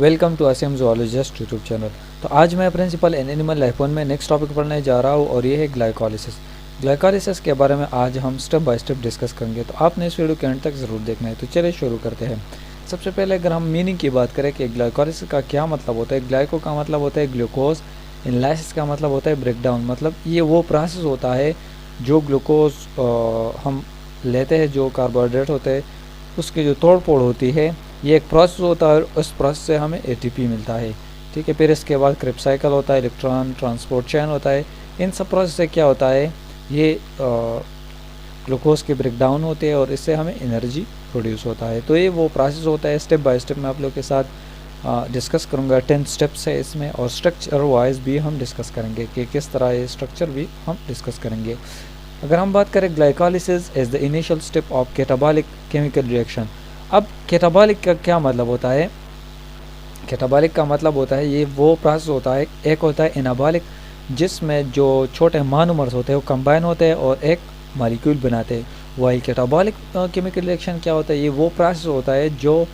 Welcome to ASEM zoologist YouTube channel. तो आज मैं प्रिंसिपल इन एनिमल लाइफ में नेक्स्ट टॉपिक पढ़ने जा रहा हूँ और ये है ग्लाइकोलिसिस। ग्लाइकोलिसिस के बारे में आज हम स्टेप बाय स्टेप डिस्कस करेंगे, तो आपने इस वीडियो के एंड तक ज़रूर देखना है। तो चलिए शुरू करते हैं। सबसे पहले अगर हम मीनिंग की बात करें कि ग्लाइकोलिसिस का क्या मतलब होता है। ग्लाइको का मतलब होता है ग्लूकोज, इनलाइसिस का मतलब होता है ब्रेकडाउन। मतलब ये वो प्रोसेस होता है जो ग्लूकोज हम लेते हैं, जो कार्बोहाइड्रेट होते हैं उसकी जो तोड़ फोड़ होती है, ये एक प्रोसेस होता है और उस प्रोसेस से हमें एटीपी मिलता है। ठीक है, फिर इसके बाद क्रेब साइकिल होता है, इलेक्ट्रॉन ट्रांसपोर्ट चेन होता है। इन सब प्रोसेस से क्या होता है, ये ग्लूकोज के ब्रेकडाउन होते हैं और इससे हमें एनर्जी प्रोड्यूस होता है। तो ये वो प्रोसेस होता है। स्टेप बाय स्टेप मैं आप लोग के साथ डिस्कस करूँगा। 10 स्टेप्स है इसमें और स्ट्रक्चर वाइज भी हम डिस्कस करेंगे कि किस तरह ये स्ट्रक्चर भी हम डिस्कस करेंगे। अगर हम बात करें glycolysis is the initial step of catabolic chemical reaction. अब कैटाबॉलिक का क्या मतलब होता है? कैटाबॉलिक का मतलब होता है ये वो प्रोसेस होता है, एक होता है एनाबॉलिक जिसमें जो छोटे मोनोमर्स होते हैं वो कंबाइन होते हैं और एक मॉलिक्यूल बनाते हैं। वाइल कैटाबॉलिक केमिकल रिएक्शन क्या होता है, ये वो प्रोसेस होता है जो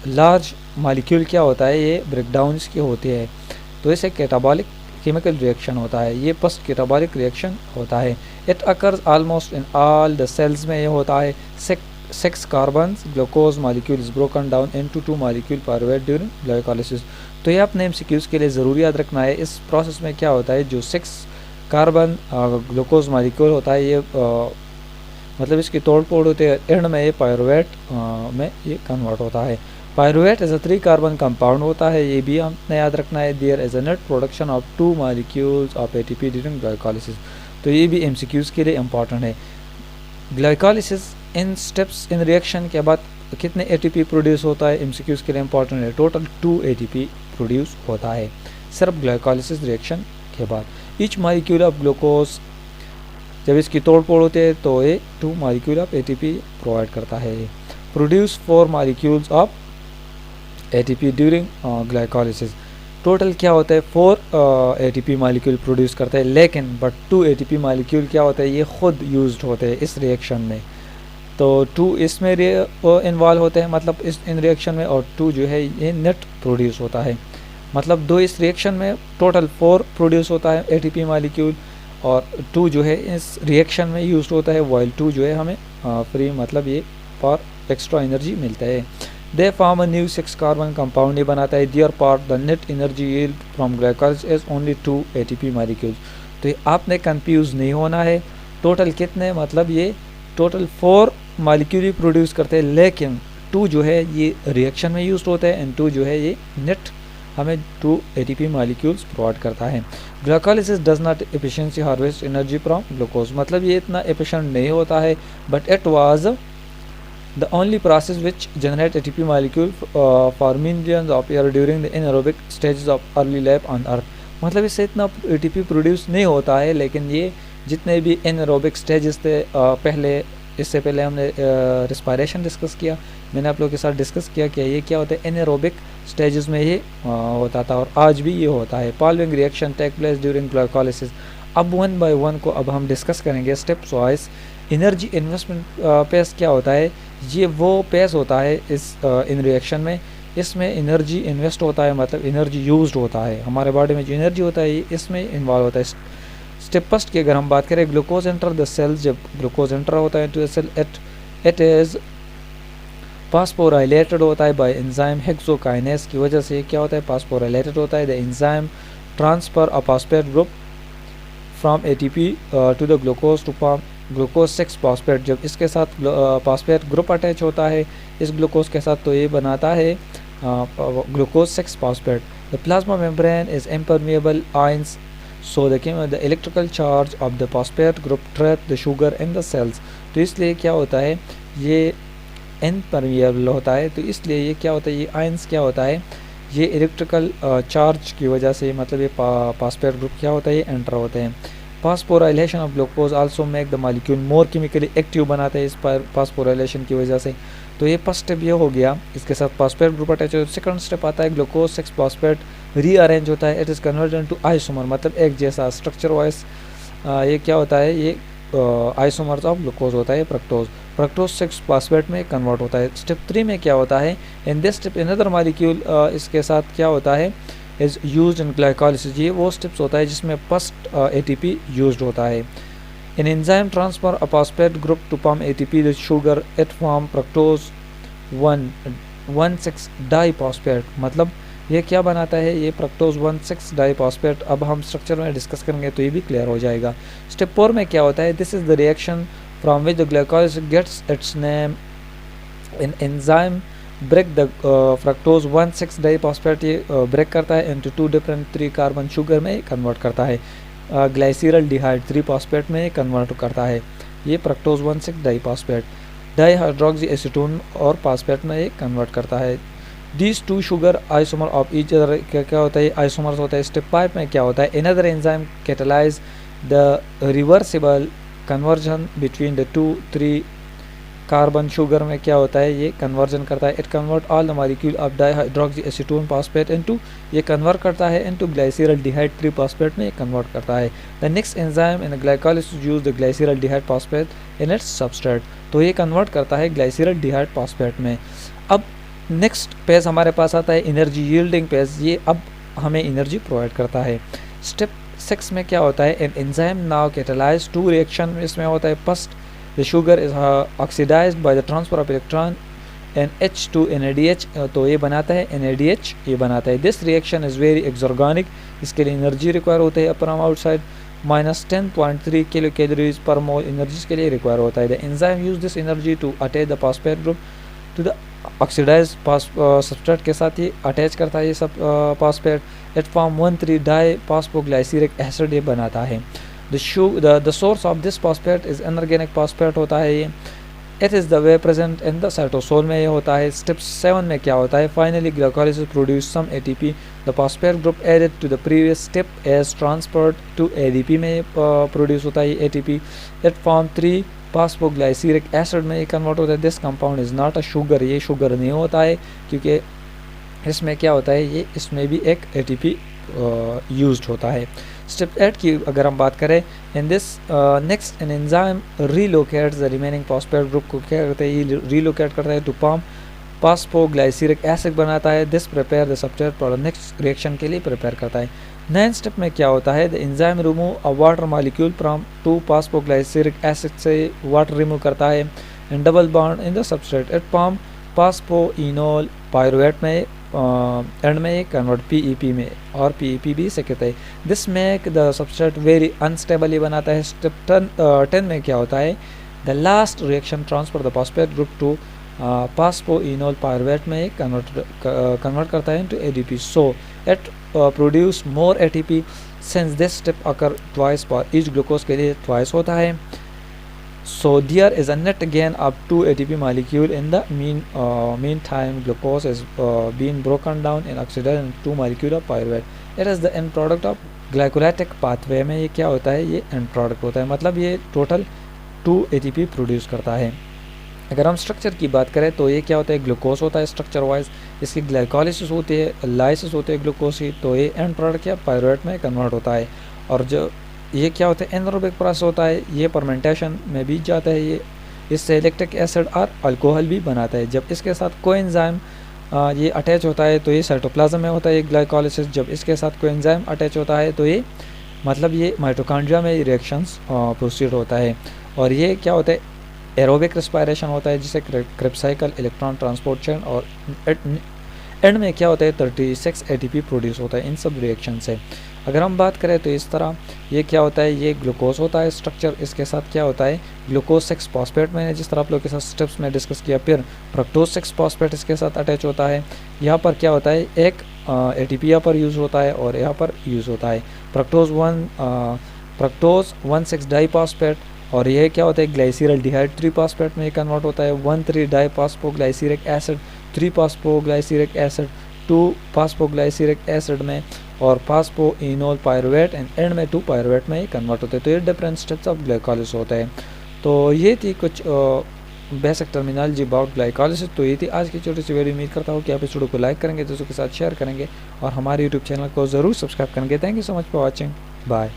लार्ज मॉलिक्यूल क्या होता है, ये ब्रेकडाउन की होती है। तो इसे कैटाबॉलिक केमिकल रिएक्शन होता है। ये पोस्ट कैटाबॉलिक रिएक्शन होता है। It occurs almost in all the cells में ये होता है। 6 carbons glucose molecule is broken down into 2 molecule pyruvate during glycolysis. तो ये आपने एमसीक्यूज के लिए ज़रूर याद रखना है। इस प्रोसेस में क्या होता है, जो 6 कार्बन ग्लूकोज मॉलिक्यूल होता है ये मतलब इसकी तोड़ फोड़ होती है, एंड में ये पायरुवेट में ये कन्वर्ट होता है। Pyruvate as a 3 carbon compound होता है, ये भी हमने याद रखना है। There as a net production of 2 molecules of ATP during glycolysis. तो ये भी एमसीक्यूज के लिए इम्पॉर्टेंट है। Glycolysis in steps in reaction के बाद कितने एटीपी प्रोड्यूस होता है, एमसीक्यूज के लिए इम्पॉर्टेंट है। टोटल 2 एटीपी प्रोड्यूस होता है सिर्फ ग्लाइकोलिसिस रिएक्शन के बाद। ईच मॉलिक्यूल ऑफ ग्लूकोज जब इसकी तोड़ फोड़ होती है तो ये 2 मॉलिक्यूल ऑफ एटीपी प्रोवाइड करता है। Produce 4 molecules of ATP during glycolysis. Total क्या होता है, 4 एटीपी मॉलिक्यूल प्रोड्यूस करते हैं, लेकिन बट 2 एटीपी मॉलिक्यूल क्या होता है, ये खुद यूज्ड होते हैं इस रिएक्शन में। तो 2 इसमें इन्वॉल्व होते हैं, मतलब इस इन रिएक्शन में, और 2 जो है ये नेट प्रोड्यूस होता है। मतलब 2 इस रिएक्शन में, टोटल 4 प्रोड्यूस होता है एटीपी मॉलिक्यूल, और 2 जो है इस रिएक्शन में यूज होता है, वाइल 2 जो है हमें फ्री मतलब ये फॉर एक्स्ट्रा एनर्जी मिलता है। They form a new 6 carbon compound ये बनाता है। Their part the net energy yield from glycolysis is only 2 ATP molecules. तो ये आपने कंफ्यूज नहीं होना है। टोटल कितने, मतलब ये टोटल 4 मॉलिक्यूल ही प्रोड्यूस करते हैं, लेकिन 2 जो है ये रिएक्शन में यूज होता है, एंड 2 जो है ये नेट हमें 2 एटीपी मॉलिक्यूल्स प्रोवाइड करता है। Glycolysis does not efficiency harvest energy from glucose. मतलब ये इतना एफिशिएंट नहीं होता है, but it was the only process which generate ATP molecule for millions of year during the anaerobic stages of early life on earth. मतलब इससे इतना ATP produce नहीं होता है, लेकिन ये जितने भी एनारोबिक स्टेजेस थे पहले, इससे पहले हमने रिस्पायरेशन डिस्कस किया, मैंने आप लोगों के साथ डिस्कस किया कि ये क्या होता है, एनारोबिक स्टेजेस में ये होता था और आज भी ये होता है। Following reaction take place during glycolysis. अब 1 बाय 1 को अब हम डिस्कस करेंगे steps wise. Energy investment phase क्या होता है, ये वो पेस होता है इस इन रिएक्शन में, इसमें एनर्जी इन्वेस्ट होता है, मतलब एनर्जी यूज्ड होता है। हमारे बॉडी में जो एनर्जी होता है इसमें इन्वॉल्व होता है। स्टेप फर्स्ट की अगर हम बात करें, ग्लूकोज एंटर द सेल। जब ग्लूकोज एंटर होता है to cell, it is phosphorylated होता है बाय एंजाइम हेक्सोकाइनेस की वजह से। क्या होता है, फास्फोराइलेटेड होता है। The enzyme transfer a phosphate group from ATP to the glucose to form glucose 6 phosphate. जब इसके साथ फॉस्फेट ग्रुप अटैच होता है इस ग्लूकोज के साथ, तो ये बनाता है glucose 6 phosphate. The plasma membrane is impermeable ions, so the electrical charge of the phosphate group trap the sugar in the cells। तो इसलिए क्या होता है, ये इनपरमिएबल होता है, तो इसलिए ये क्या होता है, ये आयंस क्या होता है, ये इलेक्ट्रिकल चार्ज की वजह से, मतलब ये फॉस्फेट ग्रुप क्या होता है, ये एंटर होते हैं। Phosphorylation of glucose also make the molecule more chemically active बनाते हैं इस फास्फोराइलेशन की वजह से। तो ये फर्स्ट स्टेप ये हो गया, इसके साथ फॉस्फेट ग्रुप अटैच हो। सेकंड स्टेप आता है ग्लूकोज 6 फॉस्फेट रीअरेंज होता है, it is converted into isomer, मतलब एक जैसा स्ट्रक्चर वाइज ये क्या होता है, ये आइसोमर्स ऑफ ग्लूकोज होता है फ्रक्टोज। फ्रक्टोज 6 फॉस्फेट में कन्वर्ट होता है। स्टेप 3 में क्या होता है, in this step another molecule इसके साथ क्या होता है, इज यूज्ड इन ग्लाइकोलिसिस। ये वो स्टेप्स होता है जिसमें फर्स्ट एटीपी यूज्ड होता है। In enzyme transfer a phosphate group to form ATP the sugar it form fructose 1,6 diphosphate. मतलब ये क्या बनाता है, ये फ्रक्टोज 1,6 डाइफॉस्फेट। अब हम स्ट्रक्चर में डिस्कस करेंगे तो ये भी क्लियर हो जाएगा। स्टेप 4 में क्या होता है, this is the reaction from which the glycolysis gets its name. In enzyme break the fructose 1,6 diphosphate, ये ब्रेक करता है इनटू 2 डिफरेंट 3 कार्बन शुगर में कन्वर्ट करता है। ग्लाइसिरल डिहाइड 3 फॉस्फेट में कन्वर्ट करता है ये फ्रक्टोज 1,6 डाइफॉस्फेट। डाईहाइड्रोक्सी एसीटोन और फॉस्फेट में ये कन्वर्ट करता है। These two sugar isomer of each other क्या होता है, आइसोमर्स होता है। स्टेप 5 में क्या होता है, another enzyme catalyze the reversible conversion between the 2,3 carbon sugar में क्या होता है, ये कन्वर्जन करता है। It convert all the molecule of dihydroxy acetone phosphate into, ये कन्वर्ट करता है इनटू ग्लाइसिरल डिहाइड 3 फॉस्फेट में कन्वर्ट करता है। The next enzyme in glycolysis use the glyceraldehyde phosphate in its substrate, तो ये कन्वर्ट करता है ग्लाइसिरल डिहाइड फॉस्फेट में। अब नेक्स्ट पेज हमारे पास आता है एनर्जी यील्डिंग पेज, ये अब हमें एनर्जी प्रोवाइड करता है। स्टेप 6 में क्या होता है, an enzyme now catalyze 2 reaction इसमें होता है। First the sugar is oxidized by the transfer of electron NH to NADH, तो ये बनाता है NADH, ये बनाता है। दिस रिएक्शन इज़ वेरी एक्सॉर्गेनिक, इसके लिए एनर्जी रिक्वायर होता है फ्रॉम आउटसाइड -10.3 किलो कैलोरीज पर मोल एनर्जी के लिए रिक्वायर होता है। The enzyme use this energy to attach the phosphate group to the oxidize substrate के साथ ही अटैच करता है ये सब phosphate. It form 1,3 di phosphoglyceric acid ये बनाता है। The source of this phosphate is inorganic phosphate होता है ये। It is the way present in the cytosol में ये होता है। स्टेप 7 में क्या होता है, finally glycolysis produce some ATP, the phosphate group added to the previous step as transferred to ADP में प्रोड्यूस होता है ATP। It form 3 phosphoglyceric acid में ये कन्वर्ट होता है। This compound is not a sugar, ये शुगर नहीं होता है क्योंकि इसमें क्या होता है, ये इसमें भी एक ATP यूज्ड होता है। स्टेप 8 की अगर हम बात करें, in this next an enzyme relocates the remaining phosphate group को क्या करते हैं, ये रीलोकेट करता है टू फॉर्म फॉस्फोग्लाइसिरिक एसिड बनाता है। This prepare the substrate for next reaction के लिए प्रिपेयर करता है। 9 स्टेप में क्या होता है, the enzyme remove a water molecule from 2 phosphoglyceric acid से वाटर रिमूव करता है in double bond in the substrate. It form phosphoenol pyruvate में एंड में कन्वर्ट PEP में, और PEP भी इसे कहते हैं। This make the substrate very unstable ये बनाता है। स्टेप 10 में क्या होता है, the last reaction transfer the phosphate group to phosphoenol pyruvate में कन्वर्ट करता है into ADP। So it produce more ATP since this step occur twice for each glucose के लिए ट्वाइस होता है। So there is a net gain of 2 ATP molecule in the meantime glucose is being broken down and oxidized in 2 molecule of pyruvate. It is the end product of glycolytic pathway में ये क्या होता है, ये end product होता है, मतलब ये टोटल 2 ATP प्रोड्यूस करता है। अगर हम स्ट्रक्चर की बात करें तो ये क्या होता है, ग्लूकोज होता है स्ट्रक्चर वाइज, इसकी ग्लाइकोलिसिस होती है, लाइसिस होते हैं ग्लूकोज की, तो ये एंड प्रोडक्ट क्या पायरुवेट में कन्वर्ट होता है। और जो ये क्या होता है, एनारोबिक प्रोसेस होता है, ये फर्मेंटेशन में भी जाता है, ये इससे इलेक्ट्रिक एसिड और अल्कोहल भी बनाता है। जब इसके साथ कोएंजाइम ये अटैच होता है तो ये साइटोप्लाज्म में होता है ग्लाइकोलिसिस। जब इसके साथ कोएंजाइम अटैच होता है तो ये मतलब ये माइटोकॉन्ड्रिया में रिएक्शंस प्रोसीड होता है। और ये क्या होता है, एरोबिक रेस्पिरेशन होता है जिसे Krebs cycle, electron transport chain, और एंड में क्या होता है 36 ATP प्रोड्यूस होता है इन सब रिएक्शन से। अगर हम बात करें तो इस तरह ये क्या होता है, ये ग्लूकोज होता है स्ट्रक्चर, इसके साथ क्या होता है ग्लूकोज 6 फॉस्फेट में, जिस तरह आप लोग के साथ स्टेप्स में डिस्कस किया। फिर फ्रक्टोज 6 फॉस्फेट इसके साथ अटैच होता है। यहाँ पर क्या होता है, एक ATP यहाँ पर यूज़ होता है और यहाँ पर यूज़ होता है फ्रक्टोज 1,6 डाइफॉस्फेट, और यह क्या होता है ग्लाइसिरल डिहाइड 3 फॉस्फेट में कन्वर्ट होता है। 1,3 डाइफॉस्फोग्लाइसिरिक acid 3 phosphoglyceric acid 2 phosphoglyceric acid में, और फॉस्फोइनोल पायरुवेट एंड में 2 पायरुवेट में कन्वर्ट होते हैं। तो ये डिफरेंट स्टेप्स ऑफ ग्लाइकोलिसिस होते हैं। तो ये थी कुछ बेसिक टर्मिनोलॉजी अबाउट ग्लाइकोलिसिस। तो ये थी आज की छोटी सी वीडियो। उम्मीद करता हूँ कि आप इस वीडियो को लाइक करेंगे, दोस्तों के साथ शेयर करेंगे और हमारे यूट्यूब चैनल को ज़रूर सब्सक्राइब करेंगे। Thank you so much for watching, bye.